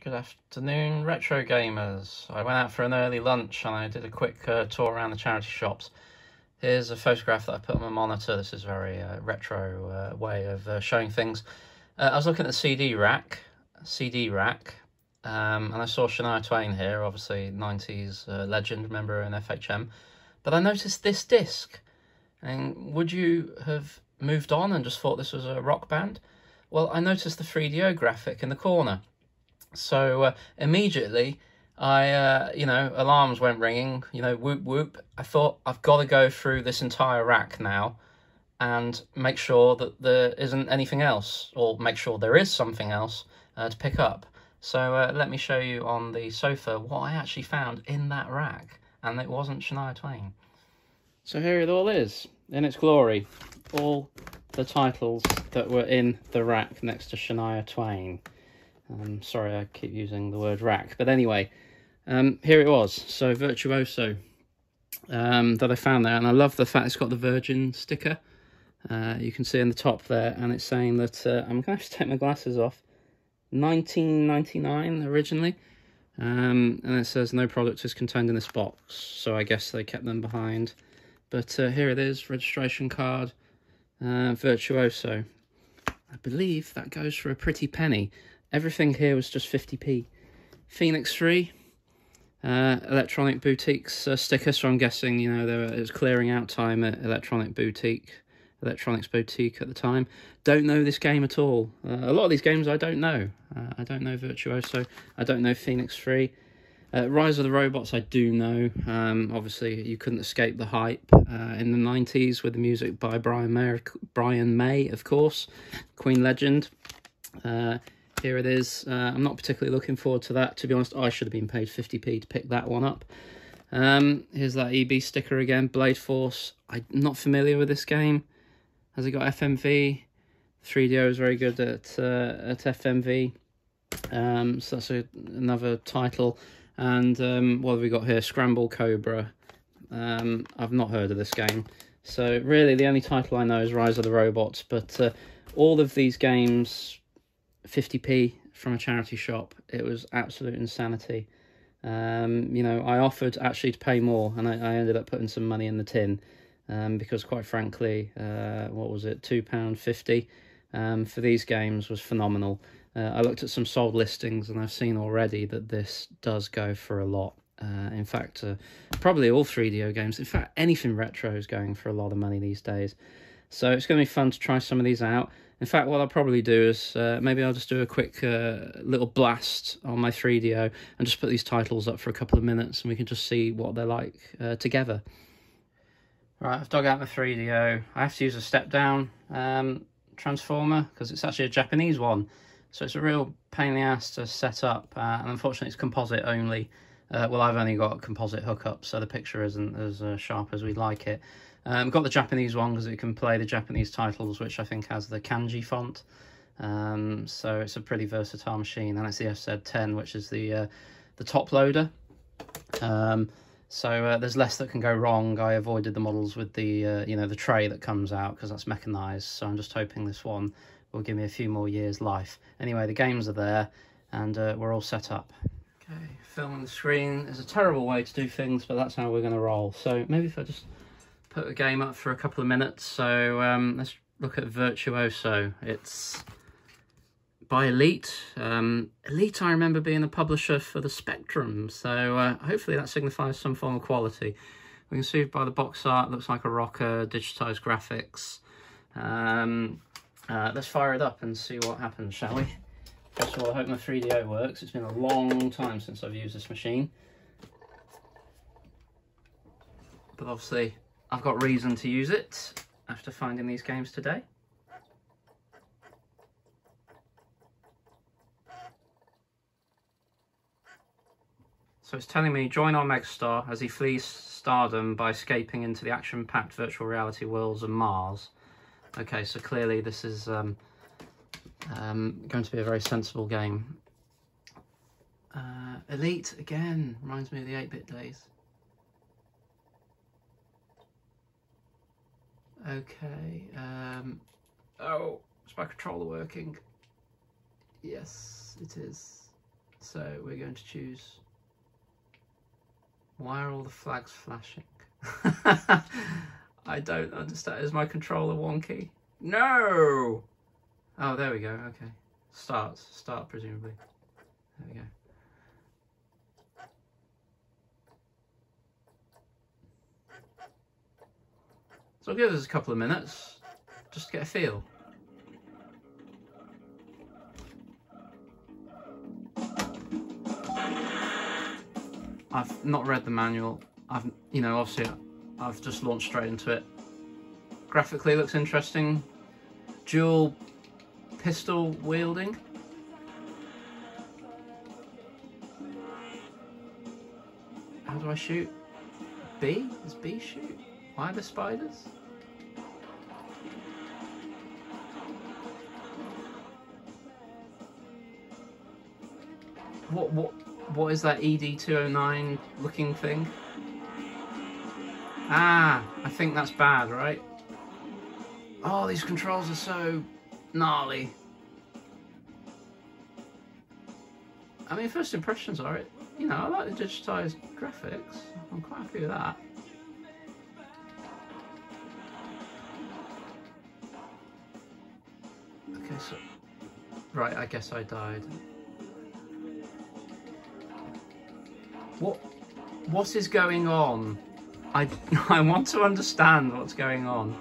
Good afternoon, retro gamers. I went out for an early lunch and I did a quick tour around the charity shops. Here's a photograph that I put on my monitor. This is a very retro way of showing things. I was looking at the CD rack, and I saw Shania Twain here, obviously 90s legend, member in FHM. But I noticed this disc. And would you have moved on and just thought this was a rock band? Well, I noticed the 3DO graphic in the corner. So immediately, alarms went ringing, whoop, whoop. I thought, I've got to go through this entire rack now and make sure that there isn't anything else, or make sure there is something else to pick up. So let me show you on the sofa what I actually found in that rack, and it wasn't Shania Twain. So here it all is, in its glory. All the titles that were in the rack next to Shania Twain. Sorry, I keep using the word rack, but anyway, here it was. So Virtuoso that I found there, and I love the fact it's got the Virgin sticker. You can see in the top there, and it's saying that I'm going to have to take my glasses off. 1999 originally, and it says no product is contained in this box. So I guess they kept them behind. But here it is, registration card, Virtuoso. I believe that goes for a pretty penny. Everything here was just 50p. Phoenix 3, Electronic Boutiques sticker, so I'm guessing, it was clearing out time at Electronics Boutique at the time. Don't know this game at all. A lot of these games I don't know. I don't know Virtuoso. I don't know Phoenix 3. Rise of the Robots I do know. Obviously, you couldn't escape the hype in the 90s with the music by Brian May, of course. Queen legend. Here it is. I'm not particularly looking forward to that. To be honest, I should have been paid 50p to pick that one up. Here's that EB sticker again, Blade Force. I'm not familiar with this game. Has it got FMV? 3DO is very good at FMV. So that's another title. And what have we got here? Scramble Cobra. I've not heard of this game. So really the only title I know is Rise of the Robots. But all of these games, 50p from a charity shop. It was absolute insanity. I offered actually to pay more, and I ended up putting some money in the tin because, quite frankly, what was it, £2.50 for these games was phenomenal. I looked at some sold listings, and I've seen already that this does go for a lot. In fact, probably all 3DO games. In fact, anything retro is going for a lot of money these days. So it's going to be fun to try some of these out. In fact, what I'll probably do is maybe I'll just do a quick little blast on my 3DO and just put these titles up for a couple of minutes, and we can just see what they're like together. Right, I've dug out my 3DO. I have to use a step-down transformer because it's actually a Japanese one. So it's a real pain in the ass to set up, and unfortunately it's composite only. Well, I've only got a composite hookup, so the picture isn't as sharp as we'd like it. Got the Japanese one because it can play the Japanese titles, which I think has the kanji font. So it's a pretty versatile machine, and it's the FZ10, which is the top loader. So there's less that can go wrong. I avoided the models with the the tray that comes out because that's mechanized. So I'm just hoping this one will give me a few more years life. Anyway, the games are there, and we're all set up. Okay, filming the screen is a terrible way to do things, but that's how we're going to roll. So maybe if I just put the game up for a couple of minutes. So let's look at Virtuoso. It's by Elite. Elite, I remember being the publisher for the Spectrum, so hopefully that signifies some form of quality. We can see by the box art, looks like a rocker, digitized graphics. Let's fire it up and see what happens, shall we? First of all, I hope my 3DO works. It's been a long time since I've used this machine. But obviously, I've got reason to use it after finding these games today. So it's telling me, join our megastar as he flees stardom by escaping into the action-packed virtual reality worlds of Mars. Okay, so clearly this is going to be a very sensible game. Elite, again, reminds me of the 8-bit days. Okay, oh, is my controller working? Yes, it is. So we're going to choose, why are all the flags flashing? I don't understand. Is my controller wonky? No! Oh, there we go. Okay. Start presumably. There we go. So I'll give this a couple of minutes just to get a feel. I've not read the manual. Obviously I've just launched straight into it. Graphically it looks interesting. Dual pistol wielding. How do I shoot? B? Does B shoot? Why are there spiders? What is that ED209 looking thing? Ah, I think that's bad, right? Oh, these controls are so gnarly. I mean, first impressions are it. You know, I like the digitized graphics. I'm quite happy with that. Okay, so... Right, I guess I died. What is going on? I want to understand what's going on.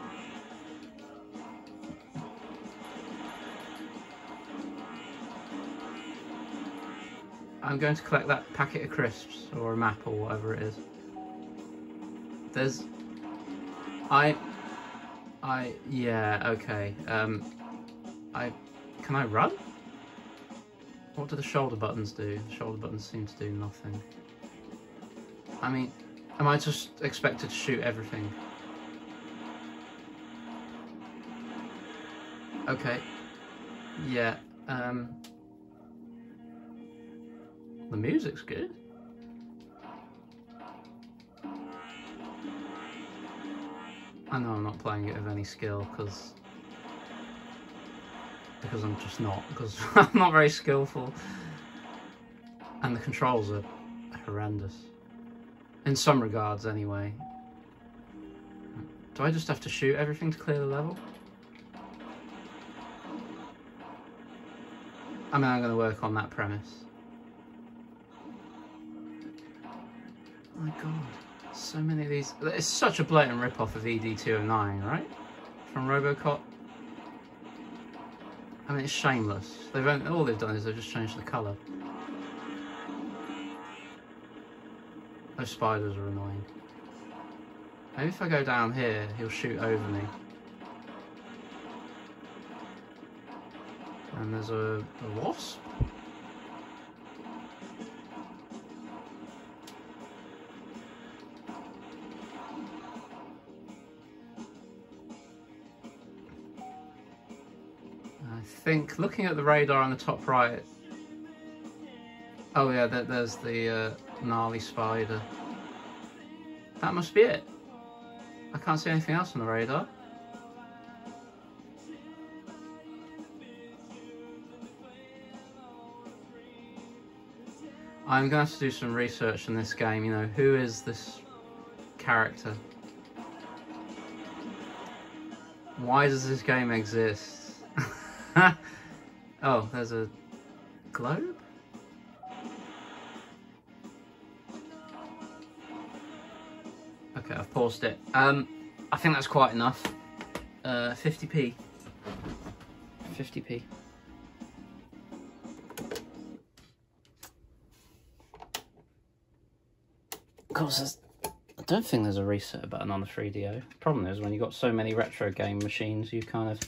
I'm going to collect that packet of crisps, or a map, or whatever it is. There's... yeah, okay. Can I run? What do the shoulder buttons do? The shoulder buttons seem to do nothing. I mean, am I just expected to shoot everything? Okay. Yeah, the music's good. I know I'm not playing it with any skill because I'm just not, because I'm not very skillful. And the controls are horrendous. In some regards, anyway. Do I just have to shoot everything to clear the level? I mean, I'm going to work on that premise. Oh my god, so many of these. It's such a blatant rip-off of ED209, right? From RoboCop. I mean, it's shameless. All they've done is they've just changed the colour. Those spiders are annoying. Maybe if I go down here, he'll shoot over me. And there's a wasp? I think, looking at the radar on the top right... Oh yeah, there's the gnarly spider. That must be it. I can't see anything else on the radar. I'm going to have to do some research in this game, you know, who is this character? Why does this game exist? Oh, there's a globe? Okay, I've paused it. I think that's quite enough. 50p. 50p. Of course, I don't think there's a reset button on the 3DO. The problem is when you've got so many retro game machines, you kind of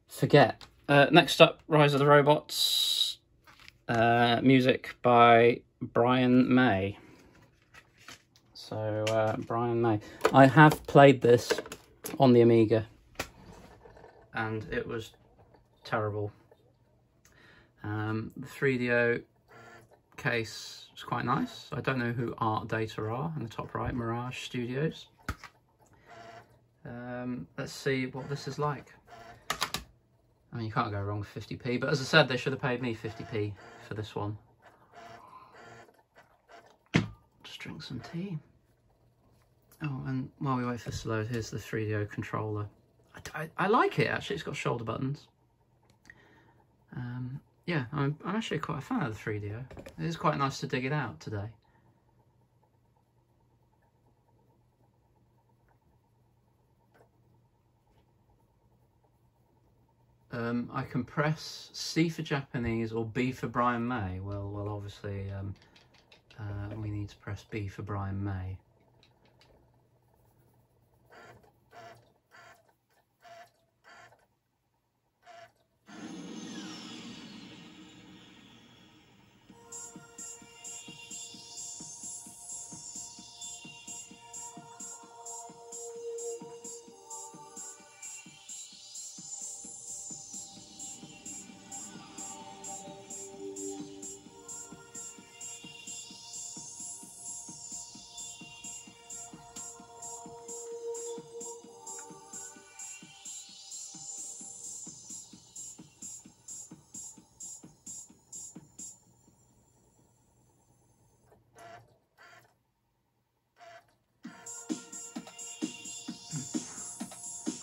forget. Next up, Rise of the Robots. Music by Brian May. So, Brian May. I have played this on the Amiga, and it was terrible. The 3DO case was quite nice. I don't know who Art Data are in the top right, Mirage Studios. Let's see what this is like. I mean, you can't go wrong with 50p, but as I said, they should have paid me 50p for this one. Just drink some tea. Oh, and while we wait for this to load, here's the 3DO controller. I like it, actually. It's got shoulder buttons. Yeah, I'm actually quite a fan of the 3DO. It is quite nice to dig it out today. I can press C for Japanese or B for Brian May. Well, obviously, we need to press B for Brian May.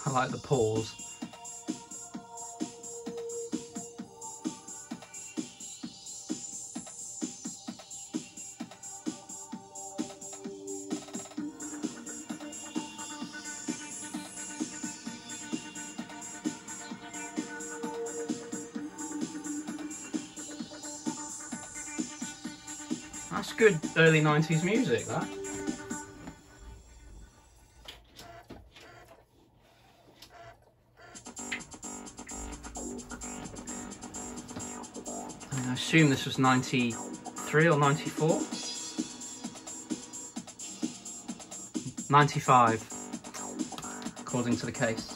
I like the pause. That's good early 90s music, that. I assume this was 93 or 94? 95, according to the case.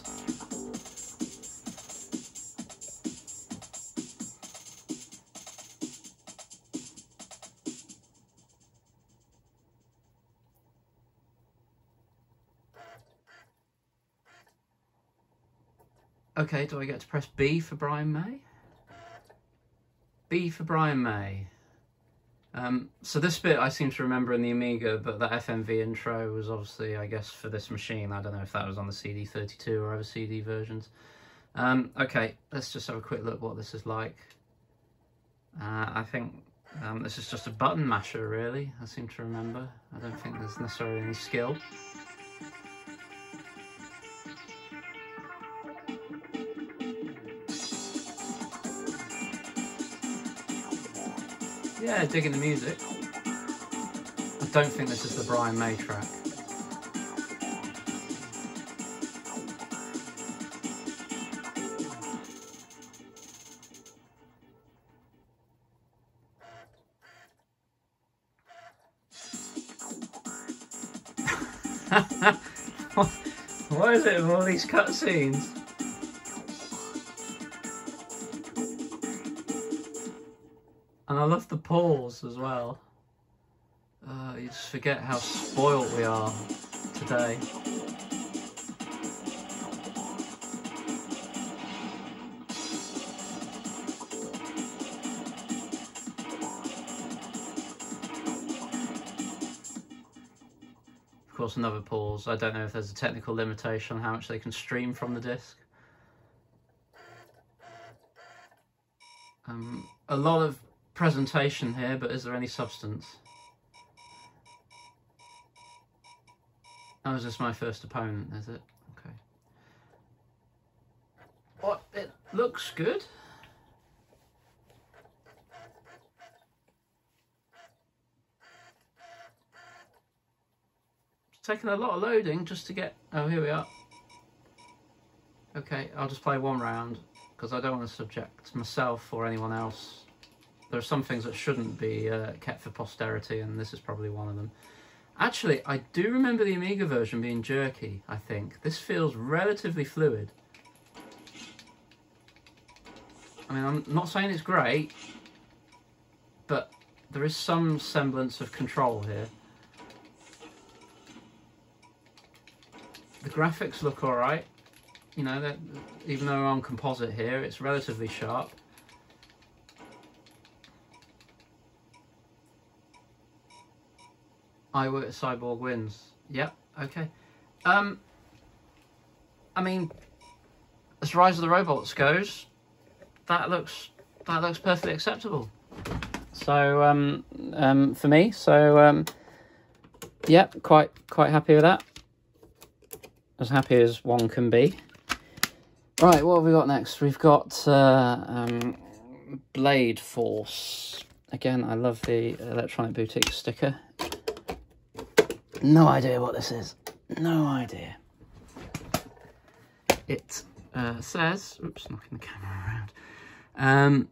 Okay, do I get to press B for Brian May? B for Brian May. So this bit I seem to remember in the Amiga, but that FMV intro was obviously, I guess, for this machine. I don't know if that was on the CD32 or other CD versions. Okay, let's just have a quick look what this is like. I think this is just a button masher, really, I seem to remember. I don't think there's necessarily any skill. Yeah, digging the music. I don't think this is the Brian May track. What is it with all these cutscenes? And I love the pause as well. You just forget how spoilt we are today. Of course, another pause. I don't know if there's a technical limitation on how much they can stream from the disc. A lot of presentation here, but is there any substance? Oh, is this my first opponent, is it? Okay. What? It looks good. It's taking a lot of loading just to get... Oh, here we are. Okay, I'll just play one round, because I don't want to subject myself or anyone else. There are some things that shouldn't be kept for posterity, and this is probably one of them. Actually, I do remember the Amiga version being jerky, I think. This feels relatively fluid. I mean, I'm not saying it's great, but there is some semblance of control here. The graphics look alright. You know, even though we're on composite here, it's relatively sharp. Cyborg wins. Yep. Okay. I mean, as Rise of the Robots goes, that looks perfectly acceptable. So for me, so yeah, quite happy with that. As happy as one can be. Right, what have we got next? We've got Blade Force. Again, I love the Electronic Boutique sticker. No idea what this is. No idea. It says, oops, knocking the camera around.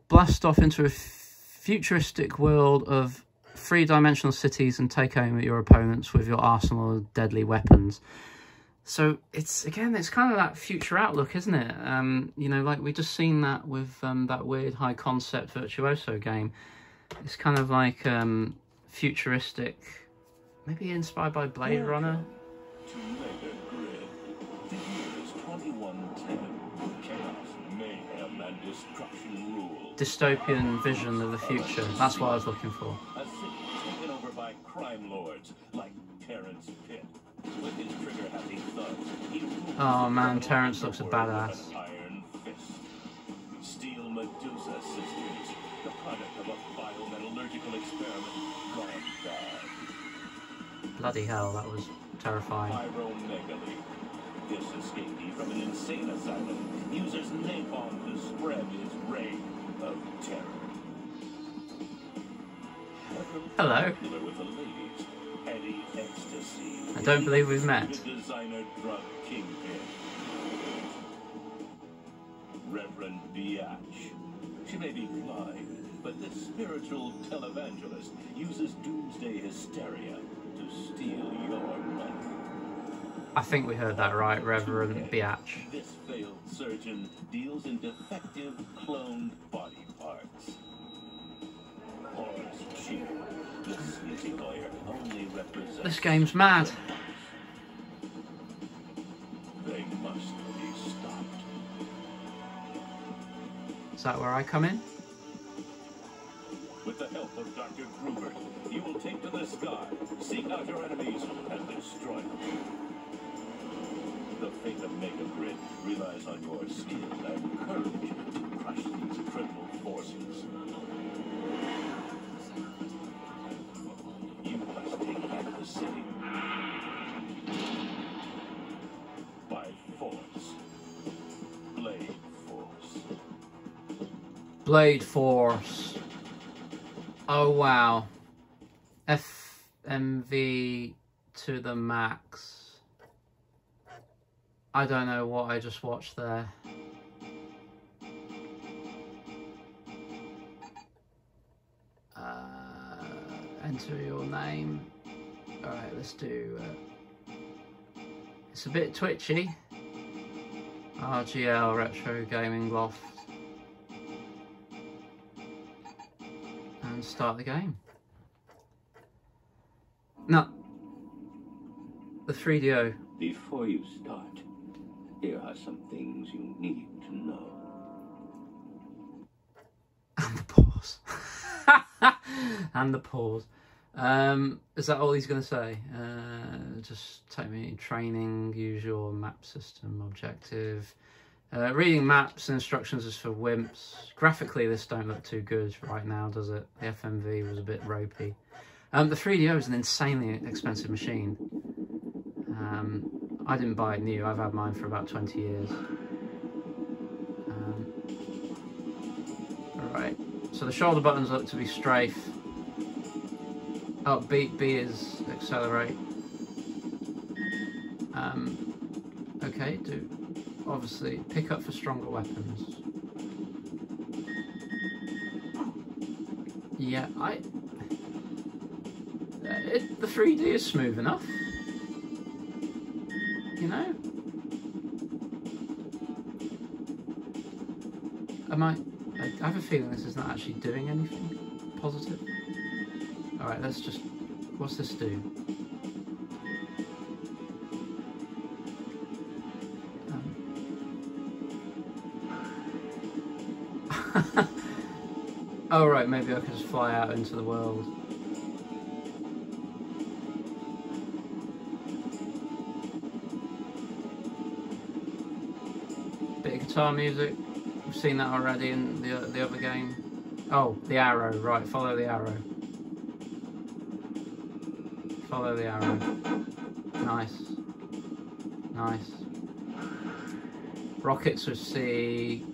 Blast off into a futuristic world of three-dimensional cities and take aim at your opponents with your arsenal of deadly weapons. So it's kind of that future outlook, isn't it? You know, like we just seen that with that weird high concept Virtuoso game. It's kind of like futuristic, maybe inspired by Blade Runner. Dystopian vision of the future. That's what I was looking for. A city taken over by crime lords like Terrence Pitt. With his trigger-happy thugs, oh man, Terrence looks a badass. Iron fist. Steel Medusa sisters, the product of a biometallurgical experiment gone bad. Bloody hell, that was terrifying. Pyromegaly. This escapee from an insane asylum uses napalm to spread his reign of terror. Hello. With the ladies, Eddie Ecstasy. I don't believe we've met. Designer drug kingpin. Reverend Biatch. She may be blind, but this spiritual televangelist uses doomsday hysteria to steal your money. I think we heard that right, Reverend Biatch. This failed surgeon deals in defective cloned body parts. Horace Cheap, the sleazy lawyer, only represents... This game's mad. They must be stopped. Is that where I come in? With the help of Dr. Gruber, you will take to the sky, seek out your enemies, and destroy them. The fate of Mega Grid relies on your skill and courage to crush these criminal forces. You must take back the city by force. Blade Force. Blade Force. Oh wow. FMV to the max. I don't know what I just watched there. Enter your name. Alright, let's do... it's a bit twitchy. RGL Retro Gaming Loft. And start the game. No. The 3DO. Before you start, here are some things you need to know. And the pause. And the pause. Is that all he's going to say? Just take me training, use your map system objective. Reading maps and instructions is for wimps. Graphically, this don't look too good right now, does it? The FMV was a bit ropey. The 3DO is an insanely expensive machine. I didn't buy it new, I've had mine for about 20 years. Alright, so the shoulder buttons look to be strafe. Up, B is accelerate. Okay, do obviously pick up for stronger weapons. Yeah, the 3D is smooth enough. You know? I have a feeling this is not actually doing anything positive. Alright, let's just... What's this do? Oh right, maybe I could just fly out into the world. guitar music. We've seen that already in the other game. Oh, the arrow, right, follow the arrow. Follow the arrow. Nice. Nice. Rockets with C,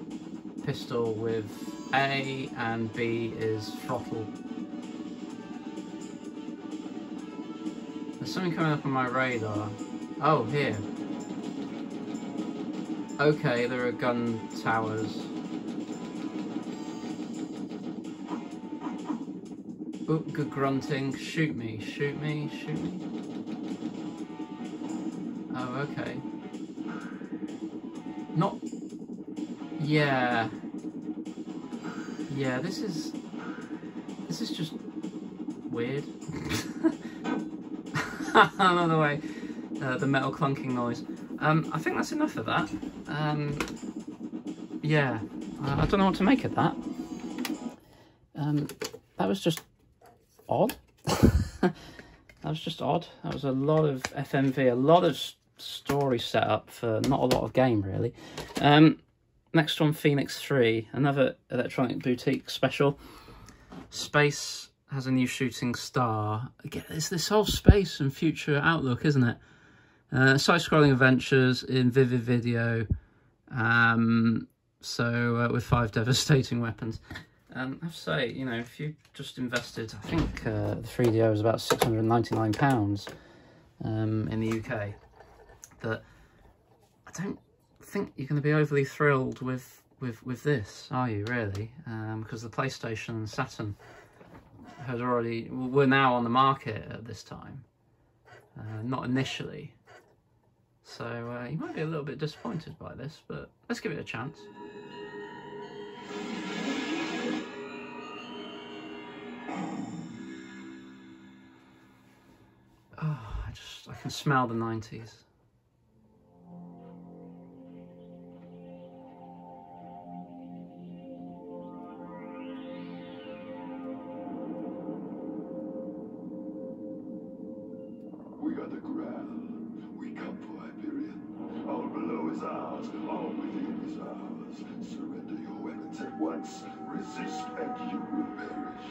pistol with A, and B is throttle. There's something coming up on my radar. Oh, here. Okay, there are gun towers. Ooh, good grunting. Shoot me, shoot me, shoot me. Oh, okay. Not... Yeah. Yeah, this is just weird. Another way. The metal clunking noise. I think that's enough of that. Yeah, I don't know what to make of that. That was just odd. That was just odd. That was a lot of FMV, a lot of story setup for not a lot of game, really. Next one, Phoenix 3, another Electronic Boutique special. Space has a new shooting star. Again, it's this whole space and future outlook, isn't it? Side-scrolling adventures in vivid video, with 5 devastating weapons. I have to say, you know, if you just invested, I think the 3DO was about £699 in the UK, that I don't think you're going to be overly thrilled with this, are you, really? Because the PlayStation and Saturn were now on the market at this time, not initially. So you might be a little bit disappointed by this, but let's give it a chance. Oh, I can smell the 90s. We got the ground. We come for Hyperion. All below is ours. All within is ours. Surrender your weapons at once. Resist and you will perish.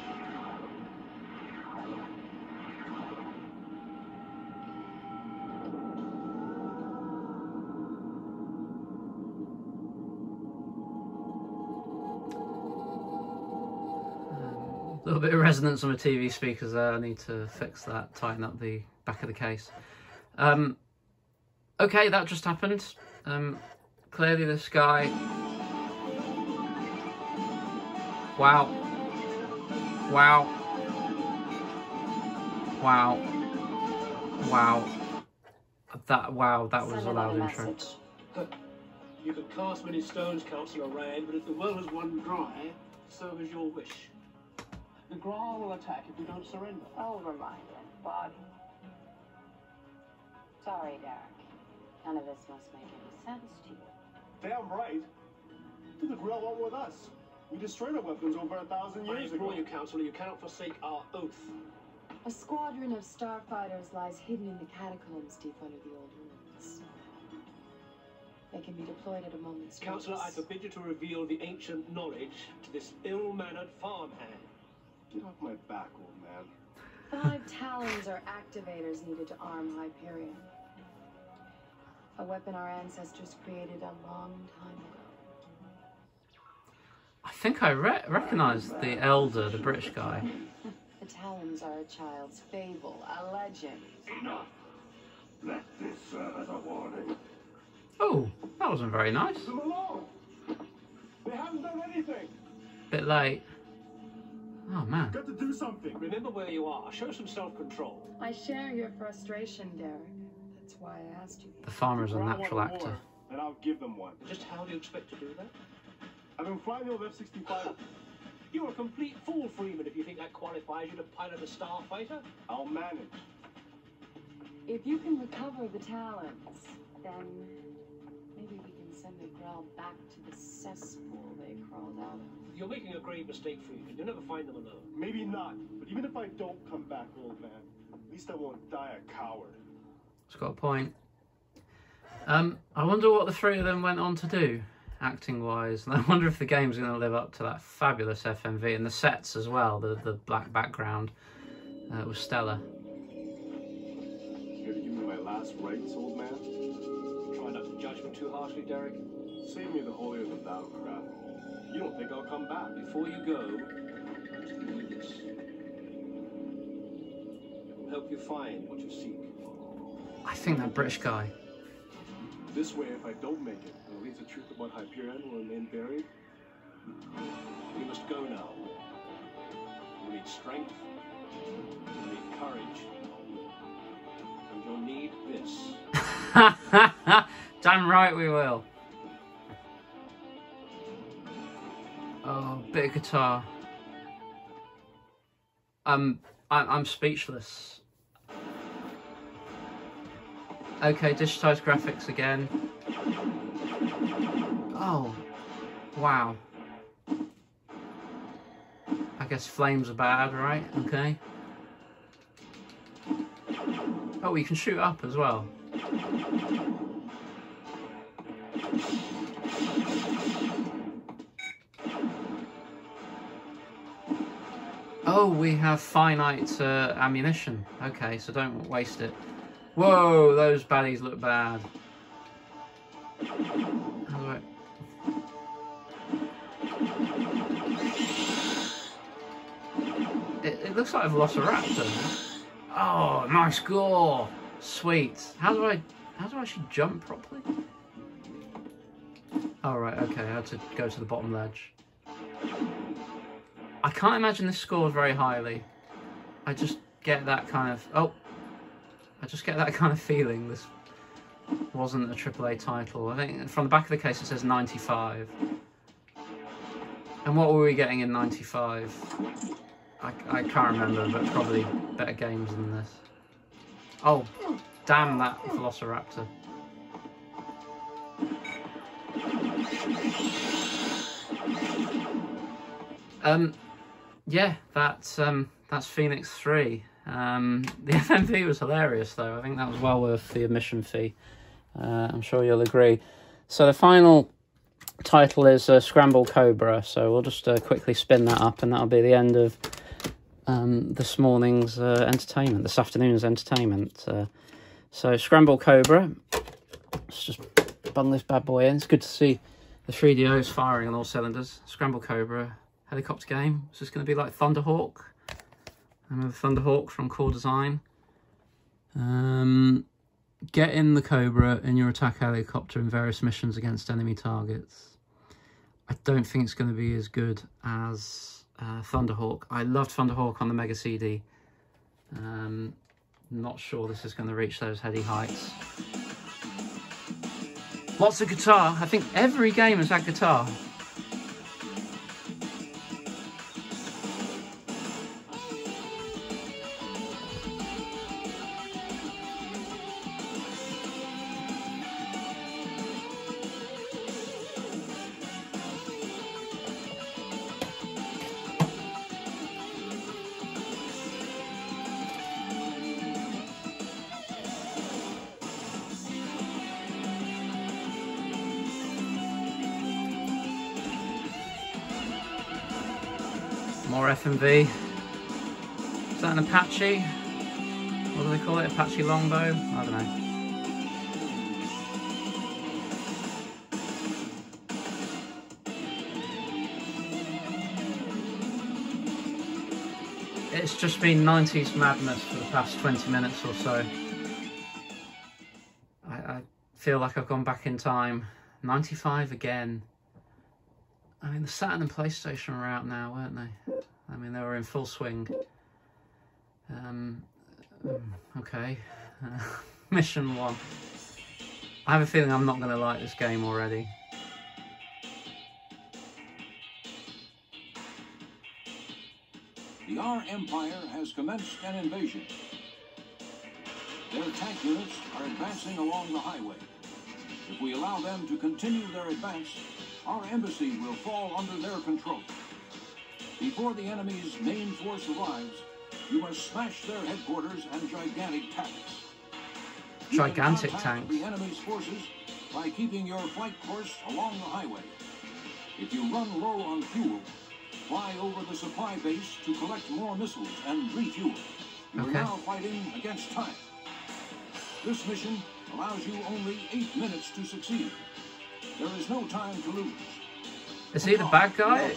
A little bit of resonance on the TV speakers there. I need to fix that, tighten up the back of the case. Okay, that just happened. Clearly this guy... Wow. Wow. Wow. Wow. That was a loud intro. You could cast many stones, Councillor Rand, but if the well has run dry, serve as your wish. The Graal will attack if we don't surrender. Overminded, Bob. Sorry, Derek. None of this must make any sense to you. Damn right. The Graal went with us. We destroyed our weapons over 1,000 years ago. I implore you, Councillor, you cannot forsake our oath. A squadron of starfighters lies hidden in the catacombs deep under the old ruins. They can be deployed at a moment's notice. Councillor, I forbid you to reveal the ancient knowledge to this ill-mannered farmhand. Get off my back, old man. 5 talons are activators needed to arm Hyperion. A weapon our ancestors created a long time ago. I think I recognise the elder, the British guy. The talons are a child's fable, a legend. Enough. Let this serve as a warning. Oh, that wasn't very nice. Leave them alone. They haven't done anything. Bit late. Oh man. Got to do something. Remember where you are. Show some self-control. I share your frustration, Derek. That's why I asked you. The farmer is a Graal natural want actor. war, and I'll give them one. Just how do you expect to do that? I've been flying the old F-65. You're a complete fool, Freeman, if you think that qualifies you to pilot a starfighter. I'll manage. If you can recover the talons, then maybe we can send the Graal back to the cesspool they crawled out of. You're making a grave mistake, Freeman. You'll never find them alone. Maybe not, but even if I don't come back, old man, at least I won't die a coward. It's got a point. I wonder what the 3 of them went on to do. acting-wise. And I wonder if the game's going to live up to that fabulous FMV and the sets as well. The black background was stellar. Here to give me my last rites, old man? Try not to judge me too harshly, Derek. Save me the holier than thou crap. You don't think I'll come back? Before you go, just give me this. It will help you find what you seek. I think that British guy. This way, if I don't make it, and it leads the truth about Hyperion will remain buried. You must go now. You need strength. You need courage. And you'll need this. Damn right we will. Oh, bit of guitar. I'm speechless. Okay, digitized graphics again. Oh, wow. I guess flames are bad, right? Okay. Oh, you can shoot up as well. Oh, we have finite ammunition. Okay, so don't waste it. Whoa, those baddies look bad. How do I... It looks like a Velociraptor. Oh, nice gore. Sweet. How do I actually jump properly? Oh, right, okay, I had to go to the bottom ledge. I can't imagine this scores very highly. I just get that kind of... Oh! I just get that kind of feeling this wasn't a AAA title. I think from the back of the case it says 95. And what were we getting in 95? I can't remember, but probably better games than this. Oh, damn that Velociraptor. Yeah, that's Phoenix 3. The FMV was hilarious though. I think that was well worth the admission fee. I'm sure you'll agree. So the final title is Scramble Cobra. So we'll just quickly spin that up, and that'll be the end of this morning's entertainment, this afternoon's entertainment. So Scramble Cobra. Let's just bung this bad boy in. It's good to see the 3DOs firing on all cylinders. Scramble Cobra helicopter game. Is this going to be like Thunderhawk? Remember Thunderhawk from Core Design? Get in the Cobra in your attack helicopter in various missions against enemy targets. I don't think it's going to be as good as Thunderhawk. I loved Thunderhawk on the Mega CD. Not sure this is going to reach those heady heights. Lots of guitar. I think every game has had guitar. More FMV. Is that an Apache? What do they call it? Apache longbow? I don't know. It's just been 90s madness for the past 20 minutes or so. I feel like I've gone back in time. 95 again. I mean, the Saturn and PlayStation were out now, weren't they? I mean, they were in full swing. Okay. Mission 1. I have a feeling I'm not going to like this game already. The R Empire has commenced an invasion. Their tank units are advancing along the highway. If we allow them to continue their advance, our embassy will fall under their control. Before the enemy's main force arrives, you must smash their headquarters and gigantic tanks. Gigantic tanks. The enemy's forces by keeping your flight course along the highway. If you run low on fuel, fly over the supply base to collect more missiles and refuel. You're now fighting against time. This mission allows you only 8 minutes to succeed. There is no time to lose. Is he the bad guy?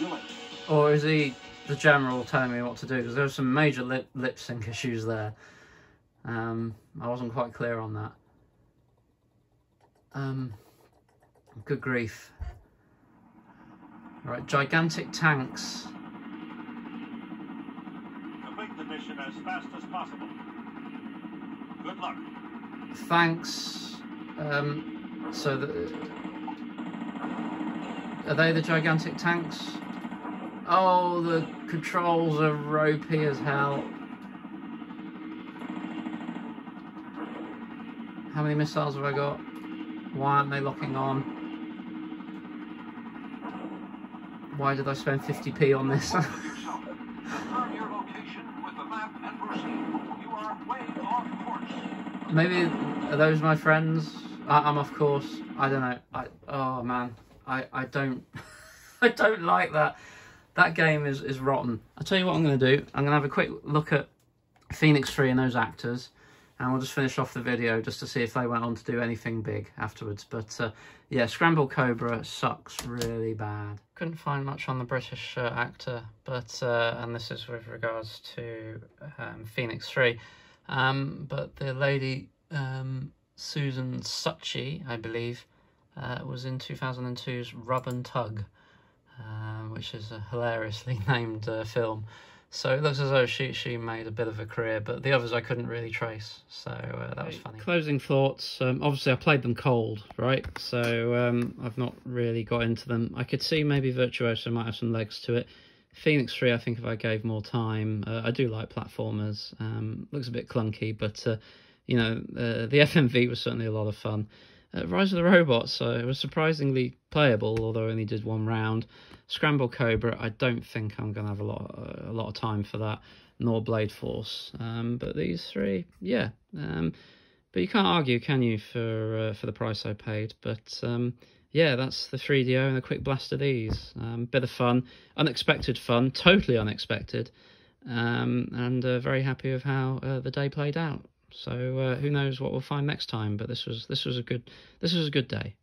Or is he the general telling me what to do? Because there were some major lip sync issues there. I wasn't quite clear on that. Good grief. Right, gigantic tanks. Complete the mission as fast as possible. Good luck. Thanks. Are they the gigantic tanks? Oh, the controls are ropey as hell. How many missiles have I got? Why aren't they locking on? Why did I spend 50p on this? Confirm your location with the map and proceed. You are way off course. Maybe are those my friends? I'm off course. I don't know. Oh man, I don't I don't like that. That game is rotten. I'll tell you what I'm going to do. I'm going to have a quick look at Phoenix 3 and those actors, and we'll just finish off the video just to see if they went on to do anything big afterwards. But yeah, Scramble Cobra sucks really bad. Couldn't find much on the British actor, but and this is with regards to Phoenix 3. But the lady Susan Suchi, I believe, was in 2002's Rub and Tug, which is a hilariously named film. So it looks as though she made a bit of a career, but the others I couldn't really trace, so that was funny. Closing thoughts. Obviously I played them cold, right? So I've not really got into them. I could see maybe Virtuoso might have some legs to it. Phoenix 3, I think if I gave more time, I do like platformers. Looks a bit clunky, but you know, the FMV was certainly a lot of fun. Rise of the Robots, it was surprisingly playable, although I only did one round. Scramble Cobra, I don't think I'm going to have a lot of time for that, nor Blade Force. But these three, yeah. But you can't argue, can you, for the price I paid? But yeah, that's the 3DO and a quick blast of these. Bit of fun, unexpected fun, totally unexpected, and very happy with how the day played out. So who knows what we'll find next time? But this was a good day.